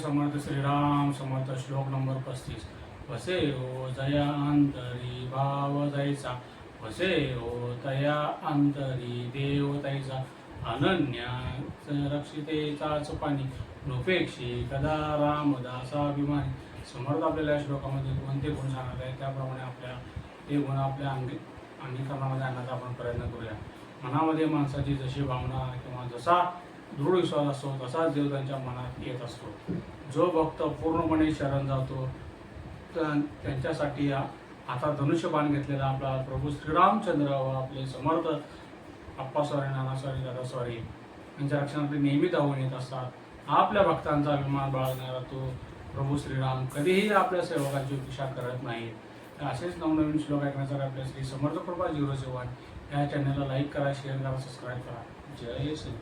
समर्थ श्रीराम समर्थ श्लोक नंबर 35। वसे हो जया अंतरी भाव जायचा, वसे हो तया अंतरी देव तैसा, अनन्या रक्षितेचाच पाणी नृपेक्षी कदा रामदासाभिमानी। समर्थ आपल्याला या श्लोकामध्ये कोणते गुण सांगत आहे त्याप्रमाणे आपल्या ते गुण आपल्या अंगीकरणामध्ये आणण्याचा आपण प्रयत्न करूया। मनामध्ये माणसाची जशी भावना किंवा जसा दृढ विश्वास असतो तसाच देव त्यांच्या मनात येत असतो। जो भक्त पूर्णपणे शरण जातो त्यांच्यासाठी आता धनुष्यबाण घेतलेला आपला प्रभू श्रीरामचंद्र व आपले समर्थ अप्पा स्वारी, नाना स्वारी, दादा स्वारी यांच्या रक्षणासाठी नेहमी धावून येत असतात। आपल्या भक्तांचा अभिमान बाळगणारा तो प्रभू श्रीराम कधीही आपल्या सेवकांची उपेक्षा करत नाहीत। असेच नवनवीन श्लोक ऐकण्यासाठी आपल्या श्री समर्थ कृपा 001 या चॅनलला लाईक करा, शेअर करा, सबस्क्राईब करा। जय श्री